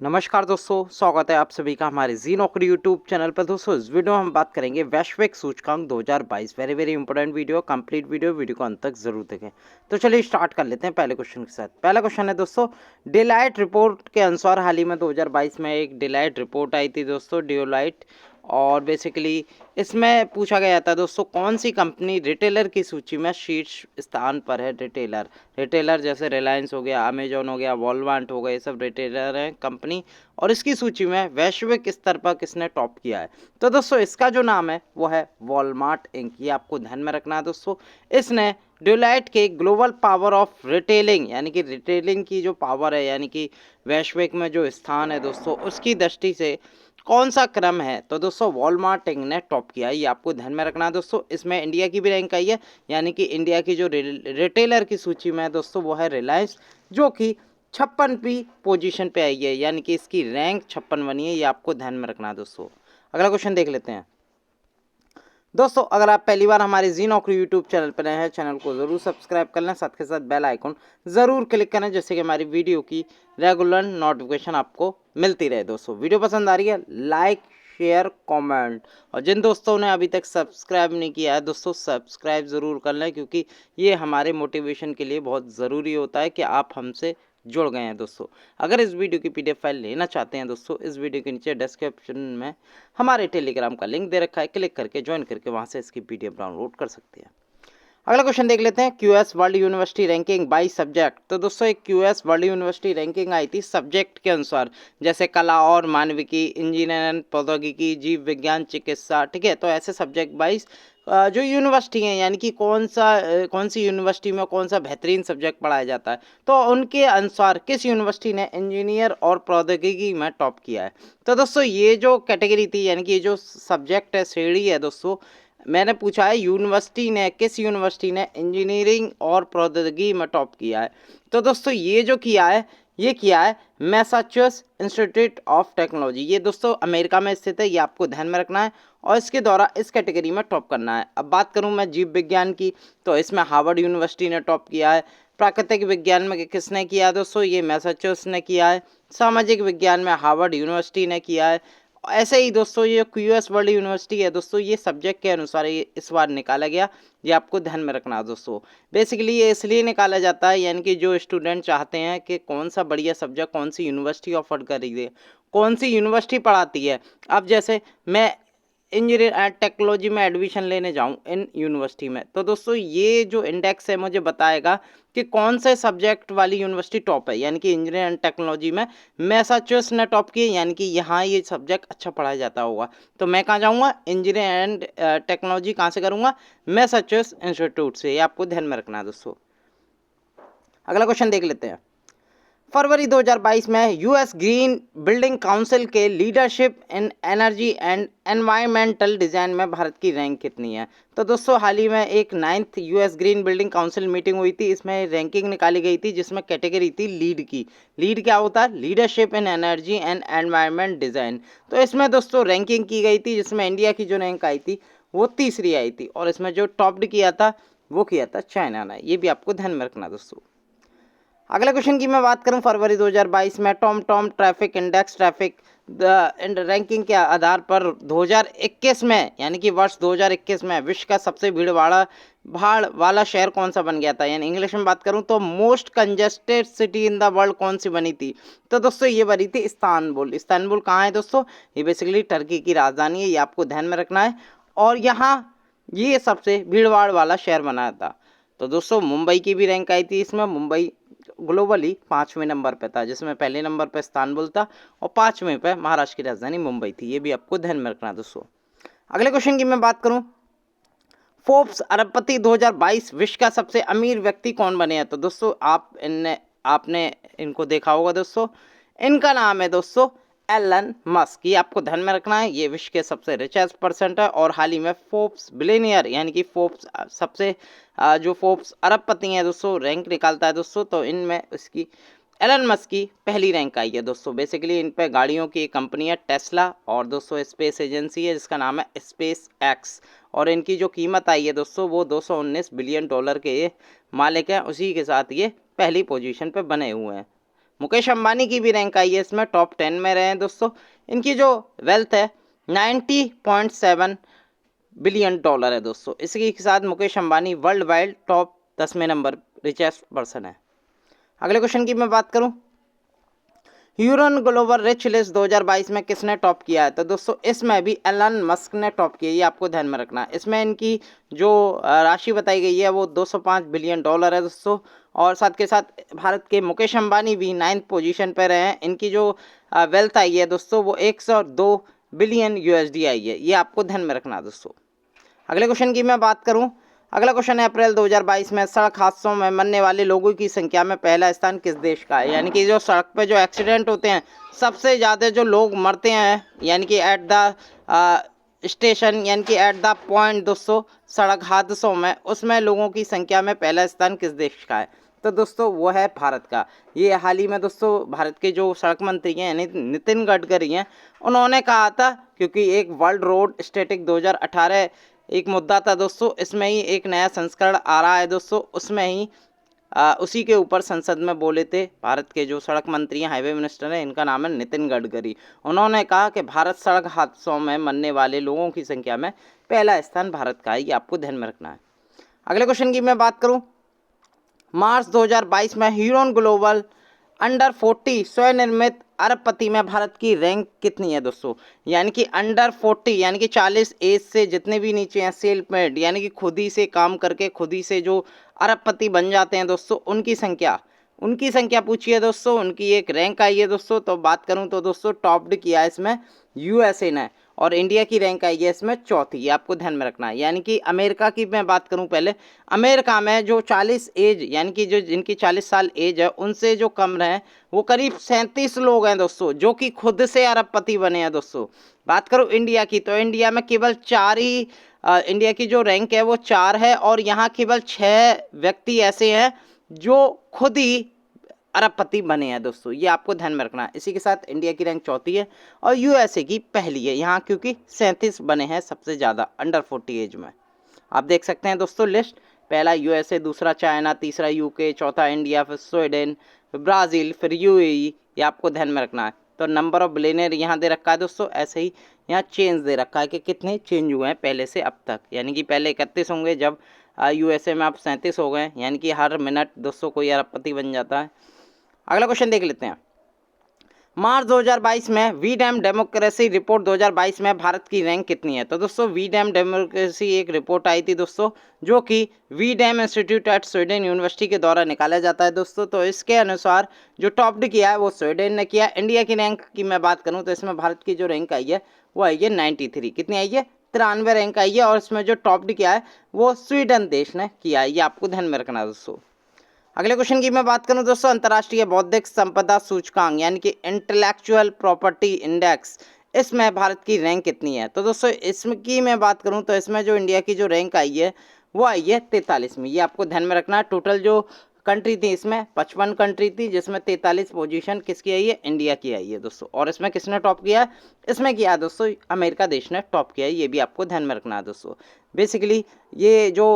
नमस्कार दोस्तों, स्वागत है आप सभी का हमारे जी नौकरी यूट्यूब चैनल पर। दोस्तों इस वीडियो में हम बात करेंगे वैश्विक सूचकांक 2022। Very important video, complete video को अंत तक जरूर देखें। तो चलिए स्टार्ट कर लेते हैं पहले क्वेश्चन के साथ। पहला क्वेश्चन है दोस्तों, डेलाइट रिपोर्ट के अनुसार हाल ही में 2022 में एक डेलाइट रिपोर्ट आई थी दोस्तों, डेलाइट। और बेसिकली इसमें पूछा गया था दोस्तों, कौन सी कंपनी रिटेलर की सूची में शीर्ष स्थान पर है। रिटेलर जैसे रिलायंस हो गया, अमेजोन हो गया, वॉलमार्ट हो गए, ये सब रिटेलर हैं कंपनी। और इसकी सूची में वैश्विक स्तर पर किसने टॉप किया है। तो दोस्तों इसका जो नाम है वो है वॉलमार्ट इंक। ये आपको ध्यान में रखना है दोस्तों। इसने डेलाइट के ग्लोबल पावर ऑफ रिटेलिंग, यानी कि रिटेलिंग की जो पावर है, यानी कि वैश्विक में जो स्थान है दोस्तों, उसकी दृष्टि से कौन सा क्रम है। तो दोस्तों वॉलमार्ट इंक ने टॉप किया है, ये आपको ध्यान में रखना है दोस्तों। इसमें इंडिया की भी रैंक आई है, यानी कि इंडिया की जो रिटेलर की सूची में है दोस्तों वो है रिलायंस, जो कि 56वीं पोजीशन पे आई है, यानी कि इसकी रैंक 56 बनी है। ये आपको ध्यान में रखना है दोस्तों। अगला क्वेश्चन देख लेते हैं दोस्तों। अगर आप पहली बार हमारे जी नौकरी यूट्यूब चैनल पर नए हैं, चैनल को जरूर सब्सक्राइब कर लें, साथ के साथ बेल आइकन जरूर क्लिक करें, जिससे कि हमारी वीडियो की रेगुलर नोटिफिकेशन आपको मिलती रहे। दोस्तों वीडियो पसंद आ रही है, लाइक शेयर कमेंट, और जिन दोस्तों ने अभी तक सब्सक्राइब नहीं किया है दोस्तों, सब्सक्राइब ज़रूर कर लें, क्योंकि ये हमारे मोटिवेशन के लिए बहुत ज़रूरी होता है कि आप हमसे जुड़ गए हैं दोस्तों। अगर इस वीडियो की पीडीएफ फाइल लेना चाहते हैं दोस्तों, इस वीडियो के नीचे डिस्क्रिप्शन में हमारे टेलीग्राम का लिंक दे रखा है, क्लिक करके ज्वाइन करके वहां से इसकी पीडीएफ डाउनलोड कर सकते हैं। अगला क्वेश्चन देख लेते हैं, QS world university ranking by subject. तो दोस्तों एक क्यूएस वर्ल्ड यूनिवर्सिटी रैंकिंग आई थी सब्जेक्ट के अनुसार, जैसे कला और मानविकी, इंजीनियरिंग, प्रौद्योगिकी, जीव विज्ञान, चिकित्सा, ठीक है। तो ऐसे सब्जेक्ट वाइज जो यूनिवर्सिटी हैं, यानी कि कौन सी यूनिवर्सिटी में कौन सा बेहतरीन सब्जेक्ट पढ़ाया जाता है, तो उनके अनुसार किस यूनिवर्सिटी ने इंजीनियर और प्रौद्योगिकी में टॉप किया है। तो दोस्तों ये जो कैटेगरी थी, यानी कि ये जो सब्जेक्ट है, श्रेणी है दोस्तों, मैंने पूछा है किस यूनिवर्सिटी ने इंजीनियरिंग और प्रौद्योगिकी में टॉप किया है। तो दोस्तों ये जो किया है मैसाचुसेट्स इंस्टीट्यूट ऑफ टेक्नोलॉजी। ये दोस्तों अमेरिका में स्थित है, ये आपको ध्यान में रखना है, और इसके द्वारा इस कैटेगरी में टॉप करना है। अब बात करूं मैं जीव विज्ञान की, तो इसमें हार्वर्ड यूनिवर्सिटी ने टॉप किया है। प्राकृतिक विज्ञान में किसने किया है दोस्तों, ये मैसाचुसेट्स ने किया है। सामाजिक विज्ञान में हार्वर्ड यूनिवर्सिटी ने किया है। ऐसे ही दोस्तों ये क्यूएस वर्ल्ड यूनिवर्सिटी है दोस्तों, ये सब्जेक्ट के अनुसार ये इस बार निकाला गया, ये आपको ध्यान में रखना है दोस्तों। बेसिकली ये इसलिए निकाला जाता है, यानी कि जो स्टूडेंट चाहते हैं कि कौन सा बढ़िया सब्जेक्ट कौन सी यूनिवर्सिटी ऑफर कर रही है, कौन सी यूनिवर्सिटी पढ़ाती है। अब जैसे मैं इंजीनियर एंड टेक्नोलॉजी में एडमिशन लेने जाऊं इन यूनिवर्सिटी में, तो दोस्तों ये जो इंडेक्स है मुझे बताएगा कि कौन से सब्जेक्ट वाली यूनिवर्सिटी टॉप है। यानी कि इंजीनियर एंड टेक्नोलॉजी में मैसाचुसेट्स ने टॉप किए, यानी कि यहाँ ये सब्जेक्ट अच्छा पढ़ाया जाता होगा। तो मैं कहाँ जाऊँगा, इंजीनियर एंड टेक्नोलॉजी कहाँ से करूँगा, मैसाचुसेट्स इंस्टीट्यूट से। ये आपको ध्यान में रखना है दोस्तों। अगला क्वेश्चन देख लेते हैं। फरवरी 2022 में यूएस ग्रीन बिल्डिंग काउंसिल के leadership in energy and environmental design में भारत की रैंक कितनी है। तो दोस्तों हाल ही में एक 9th US green building council meeting हुई थी, इसमें रैंकिंग निकाली गई थी, जिसमें कैटेगरी थी लीड की। लीड क्या होता है, leadership in energy and environment design. तो इसमें दोस्तों रैंकिंग की गई थी, जिसमें इंडिया की जो रैंक आई थी वो तीसरी आई थी, और इसमें जो टॉप्ड किया था वो किया था चाइना ने। ये भी आपको ध्यान में रखना दोस्तों। अगले क्वेश्चन की मैं बात करूं, फरवरी 2022 में Tom traffic index traffic ranking के आधार पर 2021 में, यानी कि वर्ष 2021 में विश्व का सबसे भीड़ वाला शहर कौन सा बन गया था। यानी इंग्लिश में बात करूं तो most congested city in the world कौन सी बनी थी। तो दोस्तों ये बनी थी इस्तांबुल। इस्तांबुल कहाँ है दोस्तों, ये बेसिकली टर्की की राजधानी है, ये आपको ध्यान में रखना है। और यहाँ ये सबसे भीड़ वाला शहर बनाया था। तो दोस्तों मुंबई की भी रैंक आई थी, इसमें मुंबई ग्लोबली 5वें नंबर पे था, जिसमें पहले नंबर पे इस्तांबुल था और 5वें पे महाराष्ट्र की राजधानी मुंबई थी। ये भी आपको ध्यान में रखना दोस्तों। अगले क्वेश्चन की मैं बात करूं, फोर्ब्स अरबपति 2022 विश्व का सबसे अमीर व्यक्ति कौन बने हैं। तो दोस्तों आपने इनको देखा होगा दोस्तों, इनका नाम है दोस्तों एलन मस्क। ये आपको ध्यान में रखना है, ये विश्व के सबसे रिचेस्ट पर्सन है, और हाल ही में फोर्ब्स बिलियनियर, यानी कि फोर्ब्स सबसे जो फोर्ब्स अरबपति हैं दोस्तों रैंक निकालता है दोस्तों, तो इनमें इसकी एलन मस्क की पहली रैंक आई है दोस्तों। बेसिकली इन पे गाड़ियों की कंपनी है टेस्ला, और दोस्तों स्पेस एजेंसी है जिसका नाम है स्पेस एक्स, और इनकी जो कीमत आई है दोस्तों वो $219 बिलियन के ये मालिक हैं। उसी के साथ ये पहली पोजीशन पे बने हुए हैं। मुकेश अंबानी की भी रैंक आई है इसमें, टॉप 10 में रहे हैं दोस्तों। इनकी जो वेल्थ है 90.7 बिलियन डॉलर है दोस्तों। इसी के साथ Mukesh Ambani world wide top 10 में नंबर रिचेस्ट पर्सन है। अगले क्वेश्चन की मैं बात करूं, ह्यूरन ग्लोबल रिच लिस्ट 2022 में किसने टॉप किया है? तो दोस्तों इसमें भी एलन मस्क ने टॉप किया, ये आपको ध्यान में रखना है। इसमें इनकी जो राशि बताई गई है वो 205 बिलियन डॉलर है दोस्तों। और साथ के साथ भारत के मुकेश अंबानी भी 9th पोजीशन पर रहे हैं। इनकी जो वेल्थ आई है दोस्तों वो 102 बिलियन यूएसडी आई है, ये आपको ध्यान में रखना है दोस्तों। अगले क्वेश्चन की मैं बात करूं, अगला क्वेश्चन है अप्रैल 2022 में सड़क हादसों में मरने वाले लोगों की संख्या में पहला स्थान किस देश का है? यानी कि जो सड़क पे जो एक्सीडेंट होते हैं सबसे ज़्यादा जो लोग मरते हैं, यानी कि एट द स्टेशन, यानी कि एट द पॉइंट दोस्तों सड़क हादसों में, उसमें लोगों की संख्या में पहला स्थान किस देश का है? तो दोस्तों वो है भारत का। ये हाल ही में दोस्तों भारत के जो सड़क मंत्री हैं यानी नितिन गडकरी हैं, उन्होंने कहा था, क्योंकि एक वर्ल्ड रोड स्टैटिक 2018 एक मुद्दा था दोस्तों, इसमें ही एक नया संस्करण आ रहा है दोस्तों, उसमें ही उसी के ऊपर संसद में बोले थे भारत के जो सड़क मंत्री हैं, हाईवे मिनिस्टर हैं, इनका नाम है नितिन गडकरी। उन्होंने कहा कि भारत सड़क हादसों में मरने वाले लोगों की संख्या में पहला स्थान भारत का है, ये आपको ध्यान में रखना है। अगले क्वेश्चन की मैं बात करूं, मार्च 2022 में ह्यूरन ग्लोबल अंडर 40 स्वनिर्मित अरबपति में भारत की रैंक कितनी है दोस्तों? यानी कि अंडर 40 यानी कि 40 एज से जितने भी नीचे हैं, सेल्फ मेड यानी कि खुद ही से काम करके खुद ही से जो अरबपति बन जाते हैं दोस्तों, उनकी संख्या पूछी है दोस्तों, उनकी एक रैंक आई है दोस्तों। तो बात करूं तो दोस्तों टॉप्ड किया है इसमें यूएसए ने, और इंडिया की रैंक आई है इसमें चौथी, ये आपको ध्यान में रखना है। यानी कि अमेरिका की मैं बात करूं पहले, अमेरिका में जो 40 एज यानी कि जो जिनकी 40 साल एज है उनसे जो कम रहे वो करीब 37 लोग हैं दोस्तों, जो कि खुद से अरबपति बने हैं दोस्तों। बात करूं इंडिया की, तो इंडिया में केवल 4 ही इंडिया की जो रैंक है वो 4 है, और यहाँ केवल 6 व्यक्ति ऐसे हैं जो खुद ही अरबपति बने हैं दोस्तों, ये आपको ध्यान में रखना है। इसी के साथ इंडिया की रैंक चौथी है और यूएसए की पहली है यहाँ, क्योंकि 37 बने हैं सबसे ज़्यादा अंडर 40 एज में। आप देख सकते हैं दोस्तों लिस्ट, पहला यूएसए, दूसरा चाइना, तीसरा यूके, चौथा इंडिया, फिर स्वीडन, फिर ब्राज़ील, फिर यूएई, ये आपको ध्यान में रखना है। तो नंबर ऑफ बिलियनियर यहाँ दे रखा है दोस्तों, ऐसे ही यहाँ चेंज दे रखा है कि कितने चेंज हुए हैं पहले से अब तक। यानी कि पहले 31 होंगे, जब यूएसए में अब 37 हो गए, यानी कि हर मिनट दोस्तों कोई अरबपति बन जाता है। अगला क्वेश्चन देख लेते हैं, मार्च 2022 में वी डैम डेमोक्रेसी रिपोर्ट 2022 में भारत की रैंक कितनी है? तो दोस्तों वी डैम डेमोक्रेसी एक रिपोर्ट आई थी दोस्तों, जो कि V Dem institute at Sweden university के द्वारा निकाला जाता है दोस्तों। तो इसके अनुसार जो टॉप्ड किया है वो स्वीडन ने किया। इंडिया की रैंक की मैं बात करूँ तो इसमें भारत की जो रैंक आई है वो आई है 93, कितनी आई है? 93 रैंक आई है, और इसमें जो टॉप्ड किया है वो स्वीडन देश ने किया है, ये आपको ध्यान में रखना है दोस्तों। अगले क्वेश्चन की मैं बात करूं दोस्तों, अंतर्राष्ट्रीय बौद्धिक संपदा सूचकांक यानी कि इंटेलेक्चुअल प्रॉपर्टी इंडेक्स, इसमें भारत की रैंक कितनी है? तो दोस्तों इसमें की मैं बात करूं तो इसमें जो इंडिया की जो रैंक आई है वो आई है 43वीं, ये आपको ध्यान में रखना है। टोटल जो कंट्री थी इसमें 55 कंट्री थी, जिसमें 43 पोजीशन किसकी आई है? इंडिया की आई है दोस्तों। और इसमें किसने टॉप किया है? इसमें किया है दोस्तों अमेरिका देश ने टॉप किया है, ये भी आपको ध्यान में रखना है दोस्तों। बेसिकली ये जो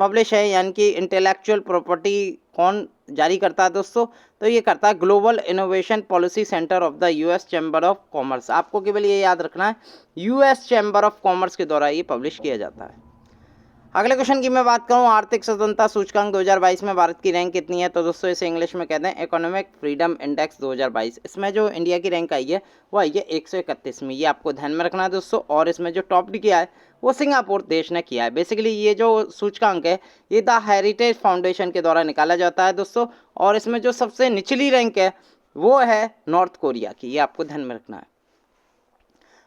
पब्लिश है यानी कि इंटेलेक्चुअल प्रॉपर्टी कौन जारी करता है दोस्तों? तो ये करता है global innovation policy centre of the US chamber of commerce. आपको केवल ये याद रखना है, यूएस चैम्बर ऑफ कॉमर्स के द्वारा ये पब्लिश किया जाता है। अगले क्वेश्चन की मैं बात करूं, आर्थिक स्वतंत्रता सूचकांक 2022 में भारत की रैंक कितनी है? तो दोस्तों इसे इंग्लिश में कहते हैं इकोनॉमिक फ्रीडम इंडेक्स 2022। इसमें जो इंडिया की रैंक आई है वो आई है 131वीं, ये आपको ध्यान में रखना है दोस्तों। और इसमें जो टॉप किया है वो सिंगापुर देश ने किया है। बेसिकली ये जो सूचकांक है ये द हेरिटेज फाउंडेशन के द्वारा निकाला जाता है दोस्तों, और इसमें जो सबसे निचली रैंक है वो है नॉर्थ कोरिया की, ये आपको ध्यान में रखना है।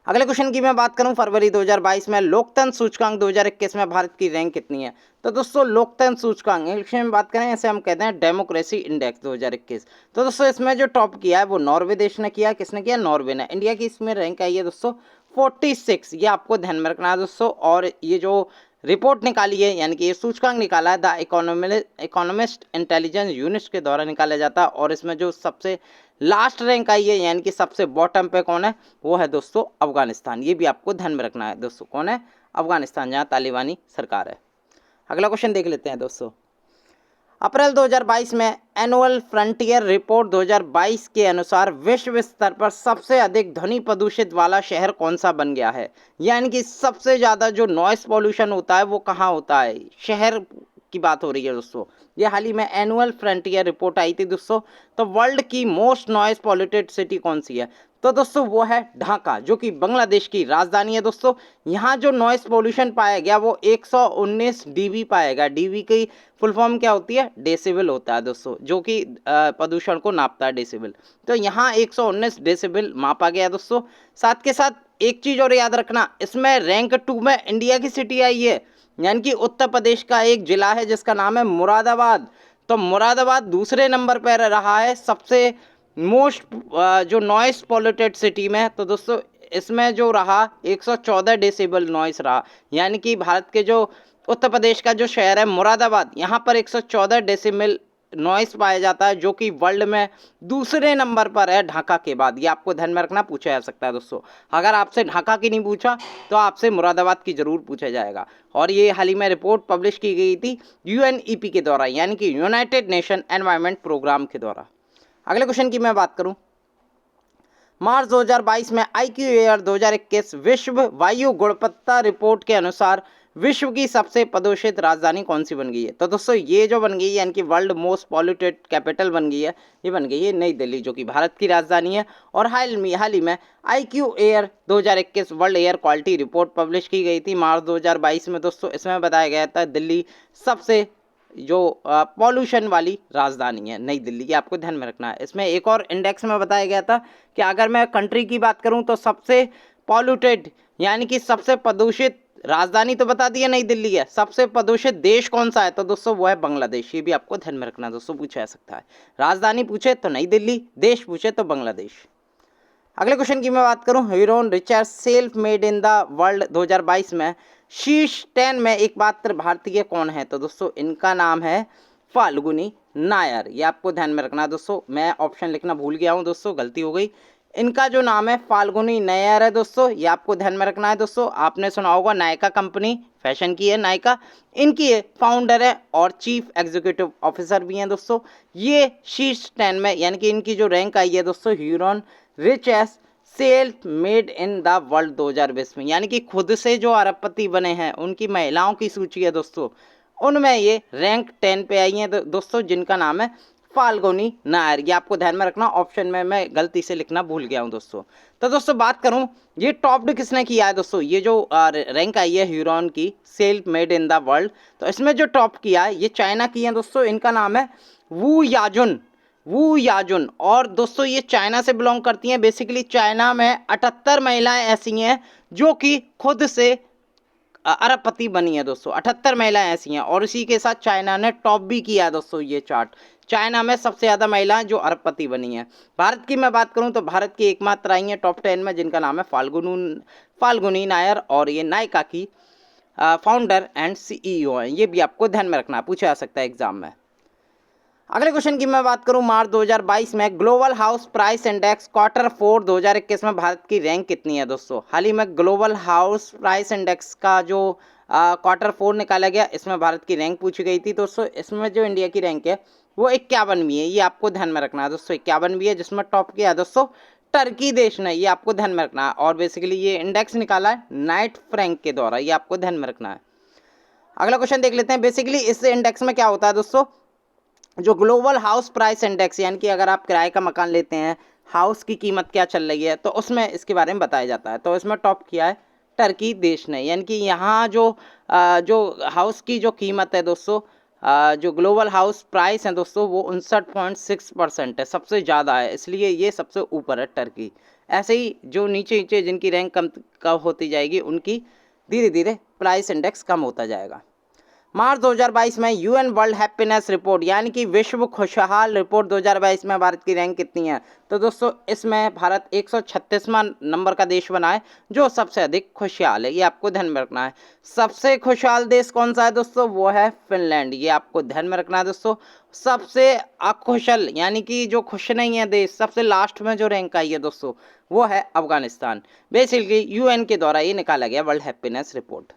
अगले क्वेश्चन की मैं बात करूं, फरवरी 2022 में लोकतंत्र सूचकांक 2021 में भारत की रैंक कितनी है? तो दोस्तों लोकतंत्र सूचकांक इंग्लिश में बात करें ऐसे हम कहते हैं डेमोक्रेसी इंडेक्स 2021। तो दोस्तों इसमें जो टॉप किया है वो नॉर्वे देश ने किया। किसने किया? नॉर्वे ने। इंडिया की इसमें रैंक आई है दोस्तों 46, ये आपको ध्यान में रखना है दोस्तों। और ये जो रिपोर्ट निकाली है यानी कि ये सूचकांक निकाला है द इकोनॉमिस्ट इंटेलिजेंस यूनिट के द्वारा निकाला जाता है, और इसमें जो सबसे लास्ट रैंक आई है यानी कि सबसे बॉटम पे कौन है? वो है दोस्तों अफगानिस्तान, ये भी आपको ध्यान में रखना है दोस्तों। कौन है? अफगानिस्तान, जहाँ तालिबानी सरकार है। अगला क्वेश्चन देख लेते हैं दोस्तों, अप्रैल 2022 में एनुअल फ्रंटियर रिपोर्ट 2022 के अनुसार विश्व स्तर पर सबसे अधिक ध्वनि प्रदूषित वाला शहर कौन सा बन गया है। यानी कि सबसे ज़्यादा जो नॉइस पॉल्यूशन होता है वो कहाँ होता है, शहर की बात हो रही है दोस्तों। ये हाल ही में एनुअल फ्रंटियर रिपोर्ट आई थी दोस्तों। तो वर्ल्ड की मोस्ट नॉइस पॉल्यूटेड सिटी कौन सी है, तो दोस्तों वो है ढाका, जो कि बांग्लादेश की राजधानी है दोस्तों। यहाँ जो नॉइस पोल्यूशन पाया गया वो 119 डीबी पाया गया। डीबी की फुल फॉर्म क्या होती है, डेसिबल होता है दोस्तों, जो कि प्रदूषण को नापता है, डेसिबल। तो यहाँ 119 डेसिबल मापा गया दोस्तों। साथ के साथ एक चीज़ और याद रखना, इसमें रैंक 2 में इंडिया की सिटी आई है, यानी कि उत्तर प्रदेश का एक जिला है जिसका नाम है मुरादाबाद। तो मुरादाबाद दूसरे नंबर पर रहा है सबसे मोस्ट जो नॉइस पॉल्यूटेड सिटी में। तो दोस्तों इसमें जो रहा 114 डेसिबल नॉइस रहा, यानी कि भारत के जो उत्तर प्रदेश का जो शहर है मुरादाबाद, यहाँ पर 114 डेसिबल नॉइस पाया जाता है, जो कि वर्ल्ड में दूसरे नंबर पर है ढाका के बाद। ये आपको ध्यान में रखना, पूछा जा सकता है दोस्तों। अगर आपसे ढाका की नहीं पूछा तो आपसे मुरादाबाद की जरूर पूछा जाएगा। और ये हाल ही में रिपोर्ट पब्लिश की गई थी यूएनईपी के द्वारा, यानी कि यूनाइटेड नेशन एनवायरनमेंट प्रोग्राम के द्वारा। अगले क्वेश्चन की मैं बात करूं, मार्च 2022 में IQAir 2021 विश्व वायु गुणवत्ता रिपोर्ट के अनुसार विश्व की सबसे प्रदूषित राजधानी कौन सी बन गई है। तो दोस्तों ये जो बन गई है, यानी कि वर्ल्ड मोस्ट पॉल्यूटेड कैपिटल बन गई है, ये बन गई है नई दिल्ली, जो कि भारत की राजधानी है। और हाल ही में IQAir 2021 world air quality report publish की गई थी मार्च 2022 में दोस्तों। इसमें बताया गया था दिल्ली सबसे जो पॉल्यूशन वाली राजधानी है, नई दिल्ली की आपको ध्यान में रखना है। इसमें एक और इंडेक्स में बताया गया था कि अगर मैं कंट्री की बात करूं तो सबसे पॉल्यूटेड यानी कि सबसे प्रदूषित राजधानी तो बता दिया नई दिल्ली है, सबसे प्रदूषित देश कौन सा है, तो दोस्तों वो है बांग्लादेश। ये भी आपको ध्यान में रखना दोस्तों, पूछा जा सकता है। राजधानी पूछे तो नई दिल्ली, देश पूछे तो बांग्लादेश। अगले क्वेश्चन की मैं बात करूं, Huron Richard self made in the world 2022 में शीर्ष 10 में एकमात्र भारतीय कौन है। तो दोस्तों इनका नाम है फाल्गुनी नायर। ये आपको ध्यान में रखना है दोस्तों, मैं ऑप्शन लिखना भूल गया हूं दोस्तों, गलती हो गई। इनका जो नाम है फाल्गुनी नायर है दोस्तों, ये आपको ध्यान में रखना है दोस्तों। आपने सुना होगा नायका कंपनी फैशन की है, नायका इनकी है, फाउंडर है और चीफ एग्जीक्यूटिव ऑफिसर भी हैं दोस्तों। ये शीर्ष 10 में, यानी कि इनकी जो रैंक आई है दोस्तों, Hurun richest self made in the world 2020 में, यानी कि खुद से जो अरबपति बने हैं उनकी महिलाओं की सूची है दोस्तों, उनमें ये रैंक 10 पे आई हैं दोस्तों, जिनका नाम है फाल्गुनी नायर। ये आपको ध्यान में रखना, ऑप्शन में मैं गलती से लिखना भूल गया हूं दोस्तों। तो दोस्तों बात करूं ये टॉप्ड किसने किया है दोस्तों, ये जो रैंक आई है ह्यूरॉन की self made in the world, तो इसमें जो टॉप किया है ये चाइना की है दोस्तों। इनका नाम है वू याजुन और दोस्तों ये चाइना से बिलोंग करती हैं। बेसिकली चाइना में 78 महिलाएं ऐसी हैं जो कि खुद से अरबपति बनी है दोस्तों, 78 महिलाएं ऐसी हैं। और इसी के साथ चाइना ने टॉप भी किया है दोस्तों ये चार्ट, चाइना में सबसे ज़्यादा महिलाएं जो अरबपति बनी हैं। भारत की मैं बात करूं तो भारत की एकमात्र आई हैं टॉप 10 में, जिनका नाम है फाल्गुनी नायर, और ये नायका की फाउंडर एंड CEO हैं। ये भी आपको ध्यान में रखना, पूछा जा सकता है एग्जाम में। अगले क्वेश्चन की मैं बात करूं, मार्च 2022 में global house price index quarter 4 2021 में भारत की रैंक कितनी है दोस्तों। हाल ही में ग्लोबल हाउस प्राइस इंडेक्स का जो क्वार्टर 4 निकाला गया, इसमें भारत की रैंक पूछी गई थी दोस्तों। इसमें जो इंडिया की रैंक है वो 51वीं है, ये आपको ध्यान में रखना है दोस्तों, 51वीं है, जिसमें टॉप किया है दोस्तों टर्की देश ने, ये आपको ध्यान में रखना है। और बेसिकली ये इंडेक्स निकाला है नाइट फ्रैंक के द्वारा, ये आपको ध्यान में रखना है। अगला क्वेश्चन देख लेते हैं। बेसिकली इस इंडेक्स में क्या होता है दोस्तों, जो ग्लोबल हाउस प्राइस इंडेक्स, यानी कि अगर आप किराए का मकान लेते हैं, हाउस की कीमत क्या चल रही है, तो उसमें इसके बारे में बताया जाता है। तो इसमें टॉप किया है टर्की देश ने, यानी कि यहाँ जो हाउस की जो कीमत है दोस्तों, जो ग्लोबल हाउस प्राइस है दोस्तों, वो 59.6% है, सबसे ज़्यादा है, इसलिए ये सबसे ऊपर है टर्की। ऐसे ही जो नीचे नीचे जिनकी रैंक कम होती जाएगी उनकी धीरे धीरे प्राइस इंडेक्स कम होता जाएगा। मार्च 2022 में UN वर्ल्ड हैप्पीनेस रिपोर्ट, यानी कि विश्व खुशहाल रिपोर्ट 2022 में भारत की रैंक कितनी है। तो दोस्तों इसमें भारत 136वां नंबर का देश बना है जो सबसे अधिक खुशहाल है, ये आपको ध्यान में रखना है। सबसे खुशहाल देश कौन सा है दोस्तों, वो है फिनलैंड, ये आपको ध्यान में रखना है दोस्तों। सबसे अकुशल यानी कि जो खुश नहीं है देश, सबसे लास्ट में जो रैंक आई है दोस्तों, वो है अफगानिस्तान। बेसिकली UN के द्वारा ये निकाला गया वर्ल्ड हैप्पीनेस रिपोर्ट।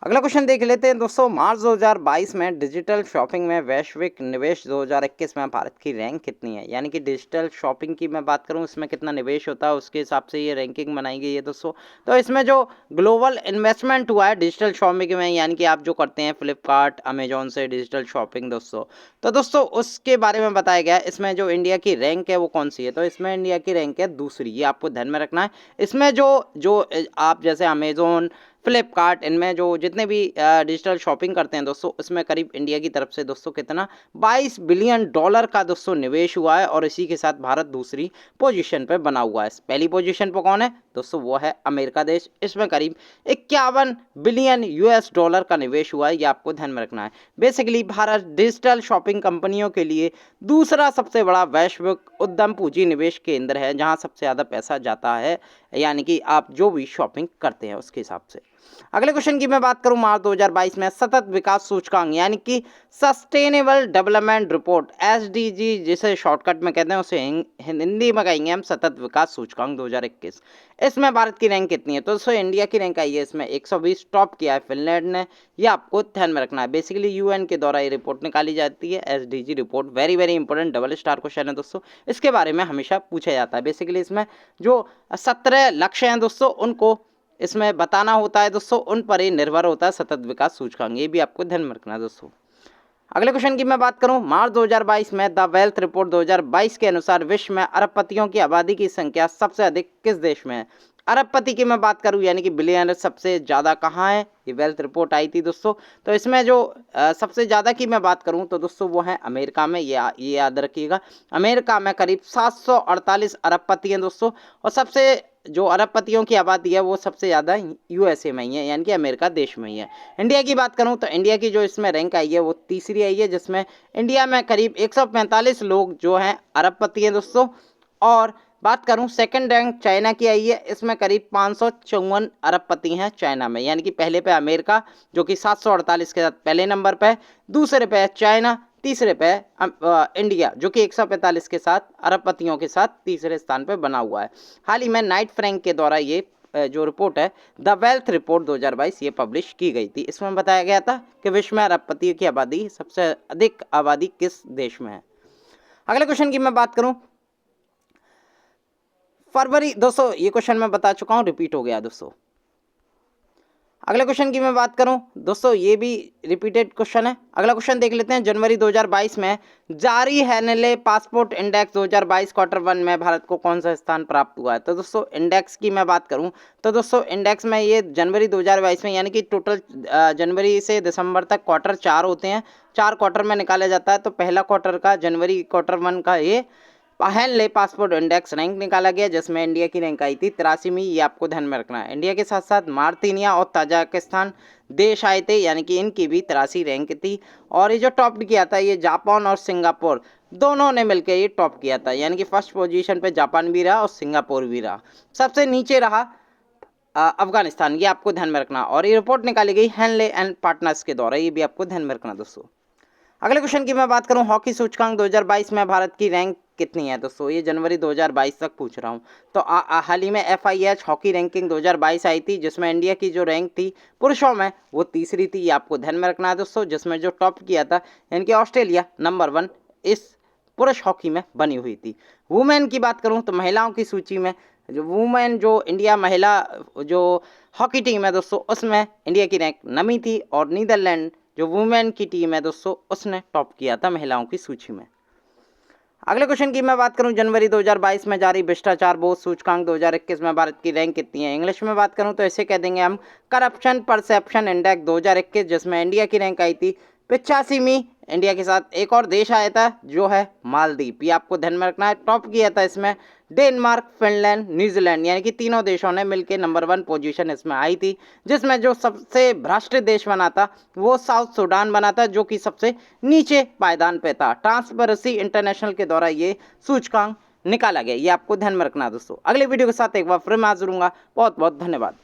अगला क्वेश्चन देख लेते हैं दोस्तों। मार्च 2022 में डिजिटल शॉपिंग में वैश्विक निवेश 2021 में भारत की रैंक कितनी है? यानी कि डिजिटल शॉपिंग की मैं बात करूं, इसमें कितना निवेश होता है उसके हिसाब से ये रैंकिंग बनाई गई है दोस्तों। तो इसमें जो ग्लोबल इन्वेस्टमेंट हुआ है डिजिटल शॉपिंग में, यानी कि आप जो करते हैं फ्लिपकार्ट अमेजोन से डिजिटल शॉपिंग दोस्तों, तो दोस्तों उसके बारे में बताया गया है। इसमें जो इंडिया की रैंक है वो कौन सी है? तो इसमें इंडिया की रैंक है दूसरी, ये आपको ध्यान में रखना है। इसमें जो जो आप जैसे अमेजोन फ्लिपकार्ट, इनमें जो जितने भी डिजिटल शॉपिंग करते हैं दोस्तों, उसमें करीब इंडिया की तरफ से दोस्तों कितना $22 बिलियन का दोस्तों निवेश हुआ है, और इसी के साथ भारत दूसरी पोजीशन पे बना हुआ है। पहली पोजीशन पर कौन है दोस्तों? वो है अमेरिका देश, इसमें करीब $51 बिलियन का निवेश हुआ है, ये आपको ध्यान में रखना है। बेसिकली भारत डिजिटल शॉपिंग कंपनियों के लिए दूसरा सबसे बड़ा वैश्विक उद्यम पूंजी निवेश केंद्र है, जहां सबसे ज़्यादा पैसा जाता है, यानी कि आप जो भी शॉपिंग करते हैं उसके हिसाब से। अगले क्वेश्चन की मैं बात करूं, मार्च 2022 में सतत विकास सूचकांक यानी कि सस्टेनेबल डेवलपमेंट रिपोर्ट SDG जिसे शॉर्टकट में कहते हैं, उसे हिंदी में कहेंगे हम सतत विकास सूचकांक 2021। इसमें भारत की रैंक कितनी है? तो दोस्तों इंडिया की रैंक आई है इसमें 120, टॉप किया है फिनलैंड ने, ये आपको ध्यान में रखना है। बेसिकली UN के द्वारा ये रिपोर्ट निकाली जाती है, SDG report. Very very important double star question है दोस्तों, इसके बारे में हमेशा पूछा जाता है। बेसिकली इसमें जो 17 लक्ष्य हैं दोस्तों, उनको इसमें बताना होता है दोस्तों, उन पर ही निर्भर होता है सतत विकास सूचकांक, ये भी आपको ध्यान में रखना है दोस्तों। अगले क्वेश्चन की मैं बात करूं, मार्च 2022 में द वेल्थ रिपोर्ट 2022 के अनुसार विश्व में अरबपतियों की आबादी की संख्या सबसे अधिक किस देश में है? अरबपति की मैं बात करूं यानी कि बिलियनर सबसे ज़्यादा कहाँ है, ये वेल्थ रिपोर्ट आई थी दोस्तों। तो इसमें जो सबसे ज़्यादा की मैं बात करूं तो दोस्तों वो है अमेरिका में, ये याद रखिएगा। अमेरिका में करीब 748 अरबपति हैं दोस्तों, और सबसे जो अरबपतियों की आबादी है वो सबसे ज़्यादा USA में ही है, यानी कि अमेरिका देश में ही है। इंडिया की बात करूं तो इंडिया की जो इसमें रैंक आई है वो तीसरी आई है, जिसमें इंडिया में करीब 145 लोग जो हैं अरबपति हैं दोस्तों। और बात करूं सेकंड रैंक चाइना की आई है, इसमें करीब 554 अरबपति हैं चाइना में, यानी कि पहले पे अमेरिका जो कि 748 के साथ पहले नंबर पे है, दूसरे पे है चाइना, तीसरे पे इंडिया जो कि 145 के साथ अरबपतियों के साथ तीसरे स्थान पे बना हुआ है। हाल ही में नाइट फ्रैंक के द्वारा ये जो रिपोर्ट है द वेल्थ रिपोर्ट 2022 ये पब्लिश की गई थी। इसमें बताया गया था कि विश्व में अरबपतियों की आबादी सबसे अधिक आबादी किस देश में है। अगले क्वेश्चन की मैं बात करूं, फरवरी दोस्तों ये क्वेश्चन मैं बता चुका हूं, रिपीट हो गया दोस्तों। अगले क्वेश्चन की मैं बात करूं दोस्तों, ये भी रिपीटेड क्वेश्चन है। अगला क्वेश्चन देख लेते हैं, जनवरी 2022 में जारी हैनले पासपोर्ट इंडेक्स 2022 क्वार्टर 1 में भारत को कौन सा स्थान प्राप्त हुआ है? तो दोस्तों इंडेक्स की मैं बात करूं तो दोस्तों इंडेक्स में ये जनवरी 2022 में, यानी कि टोटल जनवरी से दिसंबर तक क्वार्टर 4 होते हैं, 4 क्वार्टर में निकाला जाता है। तो पहला क्वार्टर का जनवरी क्वार्टर 1 का ये हैनले पासपोर्ट इंडेक्स रैंक निकाला गया, जिसमें इंडिया की रैंक आई थी 83वीं, ये आपको ध्यान में रखना है। इंडिया के साथ साथ मार्तिनिया और ताजिकिस्तान देश आए थे, यानी कि इनकी भी 83 रैंक थी। और ये जो टॉप किया था ये जापान और सिंगापुर दोनों ने मिलकर ये टॉप किया था, यानी कि फर्स्ट पोजीशन पे जापान भी रहा और सिंगापुर भी रहा। सबसे नीचे रहा अफगानिस्तान, ये आपको ध्यान में रखना। और ये रिपोर्ट निकाली गई हैनले एंड पार्टनर्स के द्वारा, ये भी आपको ध्यान में रखना दोस्तों। अगले क्वेश्चन की मैं बात करूं, हॉकी सूचकांक 2022 में भारत की रैंक कितनी है दोस्तों? ये जनवरी 2022 तक पूछ रहा हूं। तो हाल ही में FIH हॉकी रैंकिंग 2022 आई थी, जिसमें इंडिया की जो रैंक थी पुरुषों में वो तीसरी थी, ये आपको ध्यान में रखना है दोस्तों। जिसमें जो टॉप किया था यानी कि ऑस्ट्रेलिया नंबर 1 इस पुरुष हॉकी में बनी हुई थी। वुमेन की बात करूँ तो महिलाओं की सूची में जो वुमेन जो इंडिया महिला जो हॉकी टीम है दोस्तों, उसमें इंडिया की रैंक नवी थी, और नीदरलैंड जो वुमेन की टीम है दोस्तों उसने टॉप किया था महिलाओं की सूची में। अगले क्वेश्चन की मैं बात करूं, जनवरी 2022 में जारी भ्रष्टाचार बोध सूचकांक 2021 में भारत की रैंक कितनी है? इंग्लिश में बात करूं तो इसे कह देंगे हम करप्शन परसेप्शन इंडेक्स 2021, जिसमें इंडिया की रैंक आई थी 85वीं। इंडिया के साथ एक और देश आया था जो है मालदीव, ये आपको ध्यान में रखना है। टॉप किया था इसमें डेनमार्क, फिनलैंड, न्यूजीलैंड, यानी कि तीनों देशों ने मिलकर नंबर 1 पोजीशन इसमें आई थी। जिसमें जो सबसे भ्रष्ट देश बना था वो साउथ सूडान बना था, जो कि सबसे नीचे पायदान पे था। ट्रांसपेरेंसी इंटरनेशनल के द्वारा ये सूचकांक निकाला गया, ये आपको ध्यान में रखना दोस्तों। अगले वीडियो के साथ एक बार फिर मैं हाजिर होऊंगा। बहुत बहुत धन्यवाद।